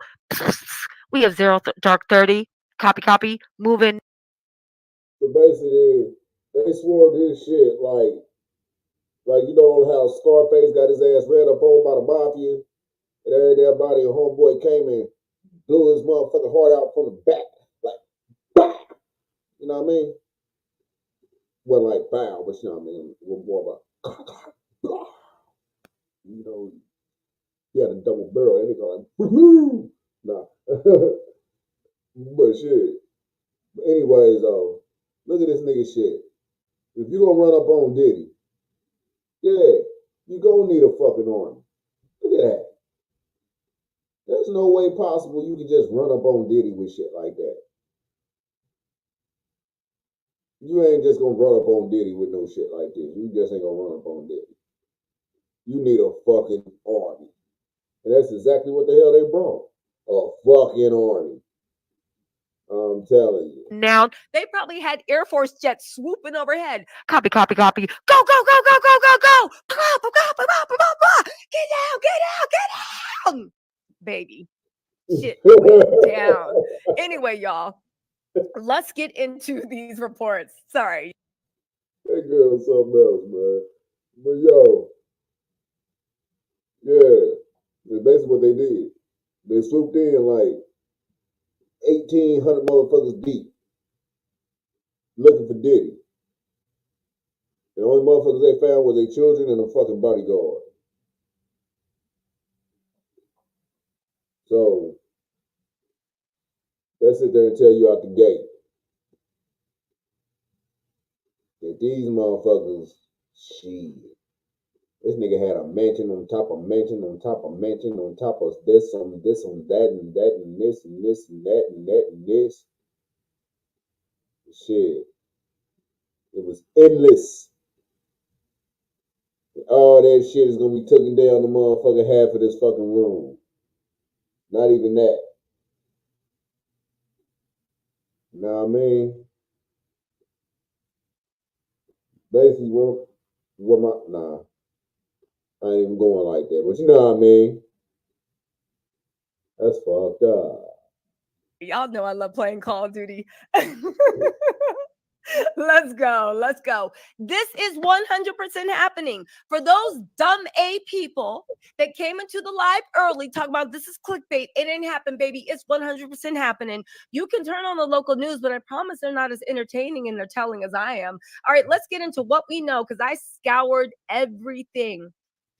We have zero dark 30. Copy, moving. So basically, they swore this shit like you know how Scarface got his ass ran up on by the mafia, and everybody and homeboy came and blew his motherfucking heart out from the back, like, bah! You know what I mean? Wasn't like bow, but you know what I mean? It was more about, you know, he had a double barrel, and he go like, woohoo! Nah. But shit. But anyways, look at this nigga shit. If you gonna run up on Diddy, yeah, you gonna need a fucking army. Look at that. There's no way possible you can just run up on Diddy with shit like that. You ain't just gonna run up on Diddy with no shit like this. You just ain't gonna run up on Diddy. You need a fucking army. And that's exactly what the hell they brought. A fucking army. I'm telling you. Now they probably had Air Force jets swooping overhead. Copy. Go. Get down. Baby. Shit went down. Anyway, y'all, let's get into these reports. Sorry. That girl's something else, man. But yo, yeah, that's basically what they did. They swooped in like 1,800 motherfuckers deep looking for Diddy. The only motherfuckers they found was their children and a fucking bodyguard. So they sit there and tell you out the gate that these motherfuckers, shit. This nigga had a mansion on top of mansion on top of mansion on top of this on that and that and this and this and that and that and this. Shit. It was endless. All that shit is gonna be taken down the motherfucking half of this fucking room. Not even that. You know what I mean? Basically, what my nah, I ain't even going like that. But you know what I mean? That's fucked up. Y'all know I love playing Call of Duty. Let's go. This is 100% happening. For those dumb A people that came into the live early talking about this is clickbait, it didn't happen, baby. It's 100% happening. You can turn on the local news, but I promise they're not as entertaining and they're telling as I am. All right, let's get into what we know because I scoured everything.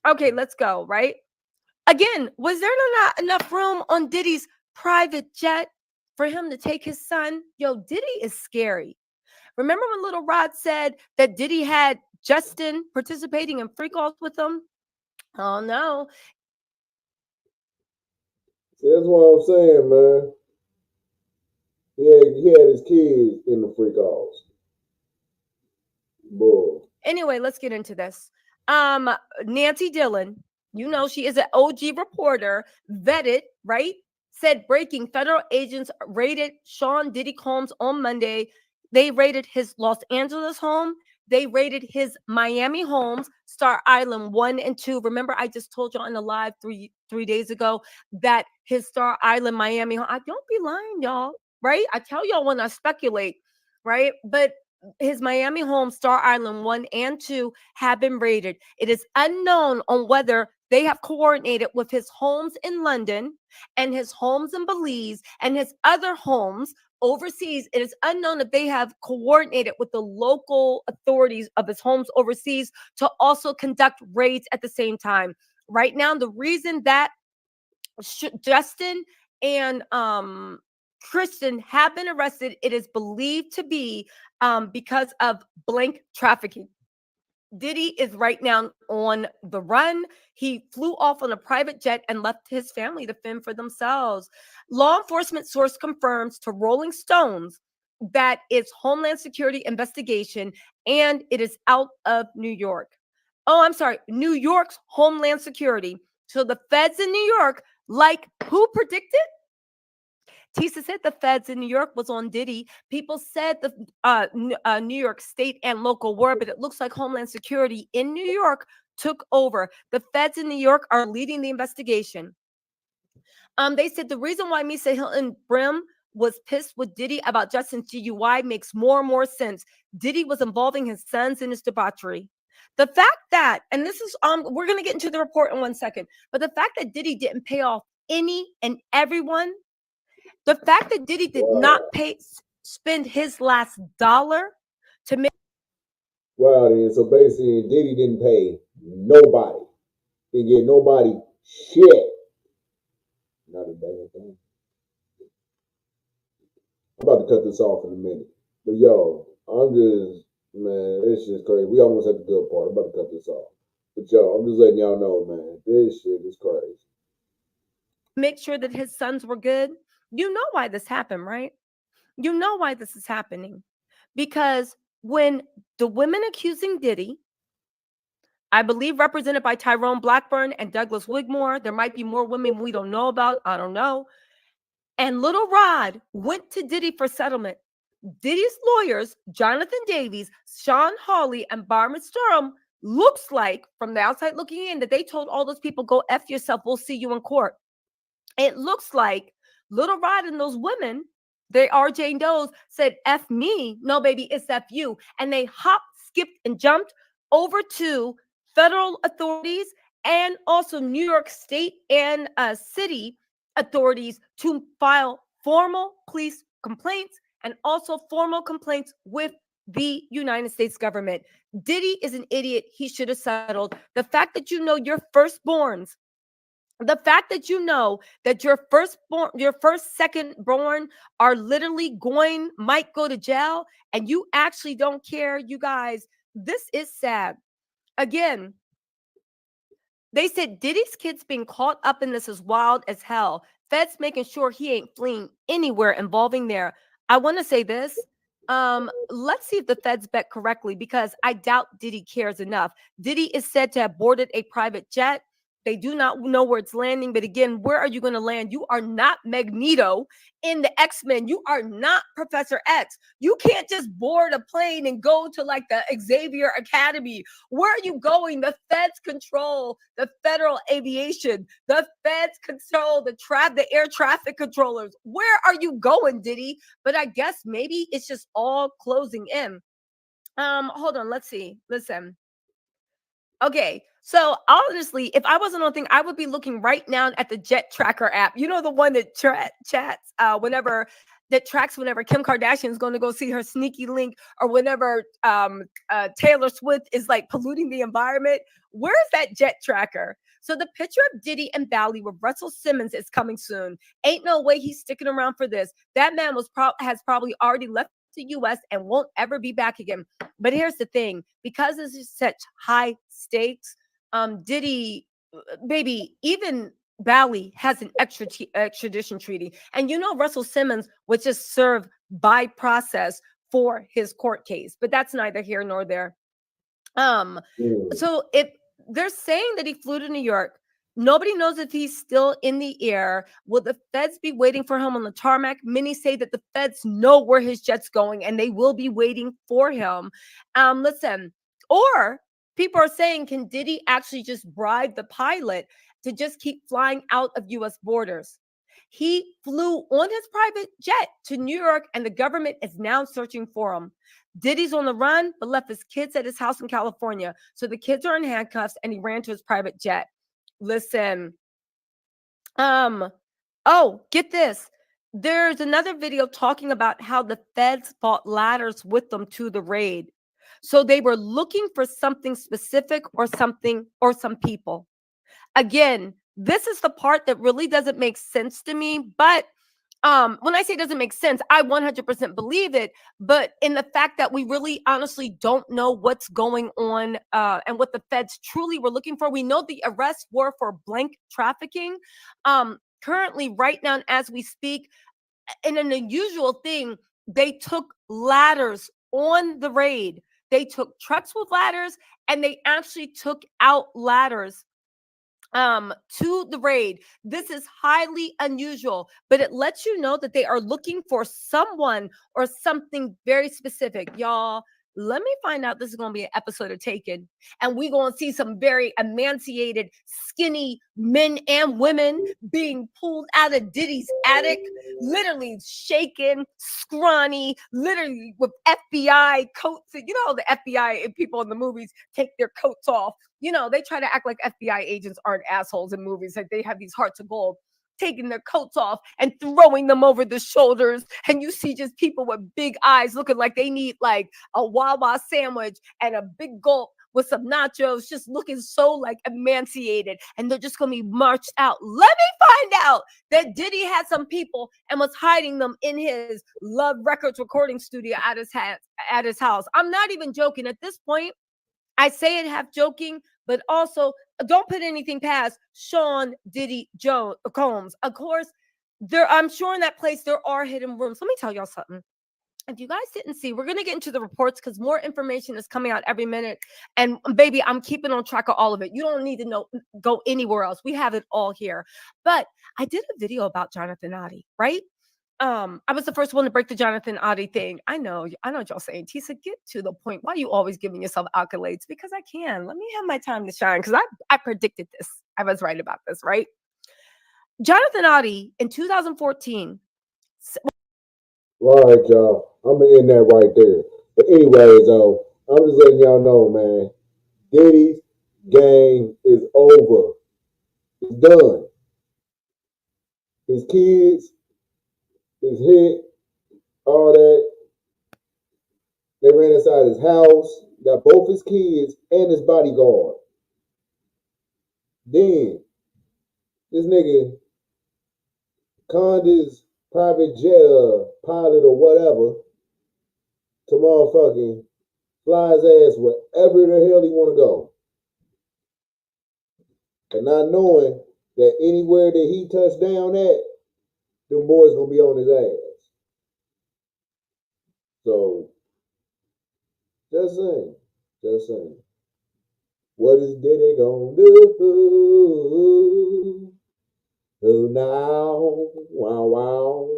Okay, let's go, right? Again, was there not enough room on Diddy's private jet for him to take his son? Yo, Diddy is scary. Remember when Little Rod said that Diddy had Justin participating in freak offs with him? Oh no. See, that's what I'm saying, man. He had his kids in the freak offs. Bull. Anyway, let's get into this. Nancy Dillon, you know she is an OG reporter, vetted, right? Said breaking federal agents raided Sean Diddy Combs on Monday. They raided his Los Angeles home. They raided his Miami homes, Star Island 1 and 2. Remember, I just told y'all in the live three days ago that his Star Island Miami home. I don't be lying, y'all, right? I tell y'all when I speculate, right? But his Miami home, Star Island 1 and 2, have been raided. It is unknown on whether they have coordinated with his homes in London and his homes in Belize and his other homes overseas. It is unknown if they have coordinated with the local authorities of his homes overseas to also conduct raids at the same time. Right now, the reason that Justin and Christian have been arrested. It is believed to be because of blank trafficking. Diddy is right now on the run. He flew off on a private jet and left his family to fend for themselves. Law enforcement source confirms to Rolling Stones that it's Homeland Security investigation and it is out of New York. Oh, I'm sorry, New York's Homeland Security. So the feds in New York, like who predicted? Tisa said the feds in New York was on Diddy. People said the New York state and local were, but it looks like Homeland Security in New York took over. The feds in New York are leading the investigation. They said the reason why Misa Hilton Brim was pissed with Diddy about Justin's DUI makes more and more sense. Diddy was involving his sons in his debauchery. The fact that, and this is we're gonna get into the report in 1 second, but the fact that Diddy didn't pay off any and everyone, the fact that Diddy did not spend his last dollar to make. Well, then, so basically, Diddy didn't pay nobody. Didn't get nobody shit. Not a damn thing. I'm about to cut this off in a minute. But yo, man, it's just crazy. We almost at the good part. I'm about to cut this off. But yo, I'm just letting y'all know, man, this shit is crazy. Make sure that his sons were good. You know why this happened, right? You know why this is happening. Because when the women accusing Diddy, I believe represented by Tyrone Blackburn and Douglas Wigmore, there might be more women we don't know about, I don't know. And Little Rod went to Diddy for settlement. Diddy's lawyers, Jonathan Davies, Sean Hawley, and Barman Sturm, looks like, from the outside looking in, that they told all those people, go F yourself, we'll see you in court. It looks like Little Rod and those women, they are Jane Doe's, said, F me. No, baby, it's F you. And they hopped, skipped, and jumped over to federal authorities and also New York State and city authorities to file formal police complaints and also formal complaints with the United States government. Diddy is an idiot. He should have settled. The fact that you know your firstborns, the fact that you know that your second born are literally might go to jail, and you actually don't care, you guys, this is sad. Again, they said Diddy's kids being caught up in this is wild as hell. Feds making sure he ain't fleeing anywhere involving there. I want to say this. Let's see if the feds bet correctly, because I doubt Diddy cares enough. Diddy is said to have boarded a private jet. They do not know where it's landing. But again, where are you going to land? You are not Magneto in the X-Men. You are not Professor X. You can't just board a plane and go to like the Xavier Academy. Where are you going? The feds control the federal aviation. The feds control the air traffic controllers. Where are you going, Diddy? But I guess maybe it's just all closing in. Hold on. Let's see. Listen. Okay, so honestly, if I wasn't on thing, I would be looking right now at the Jet Tracker app. You know, the one that chats whenever that tracks whenever Kim Kardashian is going to go see her sneaky link, or whenever Taylor Swift is like polluting the environment. Where's that Jet Tracker? So the picture of Diddy and Bally with Russell Simmons is coming soon. Ain't no way he's sticking around for this. That man has probably already left the US and won't ever be back again. But here's the thing, because this is such high stakes, Diddy, baby, even Bally has an extradition treaty. And you know, Russell Simmons would just serve by process for his court case, but that's neither here nor there. So if they're saying that he flew to New York, nobody knows if he's still in the air. Will the feds be waiting for him on the tarmac? Many say that the feds know where his jet's going and they will be waiting for him. Listen, or people are saying, can Diddy actually just bribe the pilot to just keep flying out of US borders? He flew on his private jet to New York and the government is now searching for him. Diddy's on the run, but left his kids at his house in California. So the kids are in handcuffs and he ran to his private jet. Listen, oh, get this. There's another video talking about how the feds bought ladders with them to the raid. So they were looking for something specific or some people. Again, this is the part that really doesn't make sense to me, but When I say it doesn't make sense, I 100% believe it, but in the fact that we really honestly don't know what's going on and what the feds truly were looking for. We know the arrests were for blank trafficking. Currently, right now, as we speak, in an unusual thing, they took ladders on the raid. They took trucks with ladders and they actually took out ladders to the raid. This is highly unusual, but it lets you know that they are looking for someone or something very specific. Y'all, let me find out. This is going to be an episode of Taken, and we're going to see some very emaciated, skinny men and women being pulled out of Diddy's attic, literally shaken, scrawny, literally with FBI coats. You know, the FBI and people in the movies take their coats off. You know, they try to act like FBI agents aren't assholes in movies, like they have these hearts of gold, taking their coats off and throwing them over the shoulders. And you see just people with big eyes looking like they need like a Wawa sandwich and a big gulp with some nachos, just looking so like emaciated. And they're just going to be marched out. Let me find out that Diddy had some people and was hiding them in his Love Records recording studio at his house. I'm not even joking at this point. I say it half joking, but also don't put anything past Sean Diddy Combs. Of course, I'm sure in that place there are hidden rooms. Let me tell y'all something. If you guys didn't see, we're going to get into the reports because more information is coming out every minute. And baby, I'm keeping on track of all of it. You don't need to go anywhere else. We have it all here. But I did a video about Jonathan Oddie, right? I was the first one to break the Jonathan Oddie thing. I know what y'all saying. Tisa, get to the point. Why are you always giving yourself accolades? Because I can. Let me have my time to shine. Because I predicted this. I was right about this, right? Jonathan Oddie in 2014. All right, y'all. I'm gonna end that right there. But anyways, I'm just letting y'all know, man. Diddy's game is over. It's done. His kids, his hit, all that. They ran inside his house, got both his kids and his bodyguard. Then this nigga conned his private jet pilot or whatever to motherfucking fly his ass wherever the hell he want to go. And not knowing that anywhere that he touched down at, them boys gonna be on his ass. So, just saying. What is Diddy gonna do? Who now? Wow.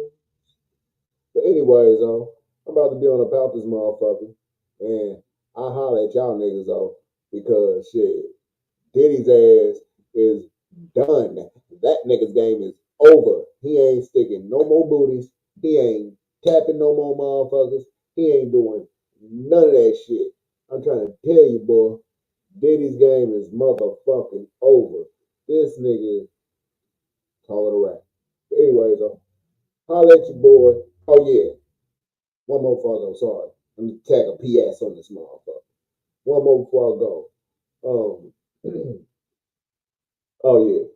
But anyways, I'm about to be on about this motherfucker. And I holler at y'all niggas, because shit, Diddy's ass is done. That nigga's game is over. He ain't sticking no more booties. He ain't tapping no more motherfuckers. He ain't doing none of that shit. I'm trying to tell you, boy, Diddy's game is motherfucking over. This nigga, call it a wrap. But anyways, holla at your boy. Oh yeah, one more before I go. Sorry, let me tag a PS on this motherfucker. One more before I go. Oh yeah.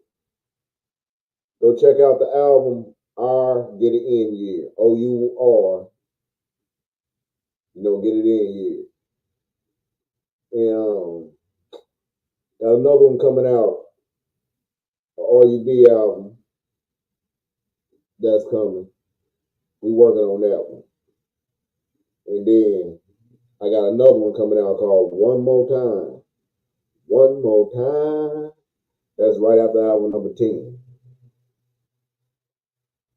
Go check out the album R Get It In Year. OUR. Get it in year. And got another one coming out. A RUB album that's coming. We working on that one. And then I got another one coming out called One More Time. One More Time. That's right after album number 10.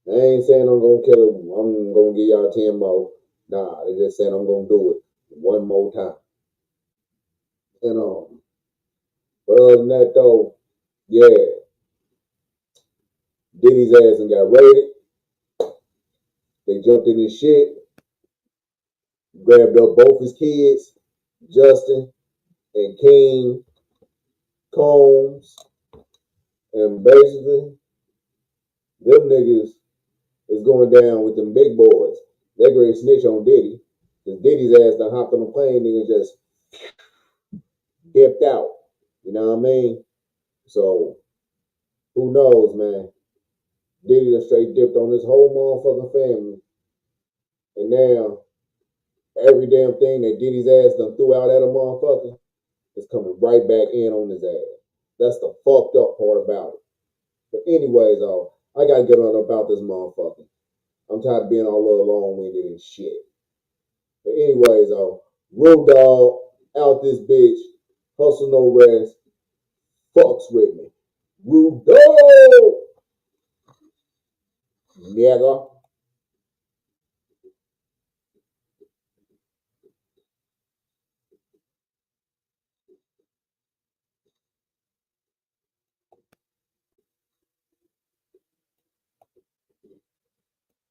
I ain't saying I'm gonna kill it. I'm gonna give y'all 10 more. Nah, they just saying I'm gonna do it one more time. And but other than that though, yeah, Diddy's ass and got raided. They jumped in his shit, grabbed up both his kids, Justin and King Combs, and basically them niggas is going down with them big boys. They great snitch on Diddy. Cause Diddy's ass done hopped on the plane and just dipped out. You know what I mean? So who knows, man? Diddy done straight dipped on his whole motherfucking family. And now, every damn thing that Diddy's ass done threw out at a motherfucker is coming right back in on his ass. That's the fucked up part about it. But anyways, I gotta get on about this motherfucker. I'm tired of being all little long-winded and shit. But anyways, Road Dog out this bitch. Hustle no rest. Fucks with me. Road Dog! Nigga.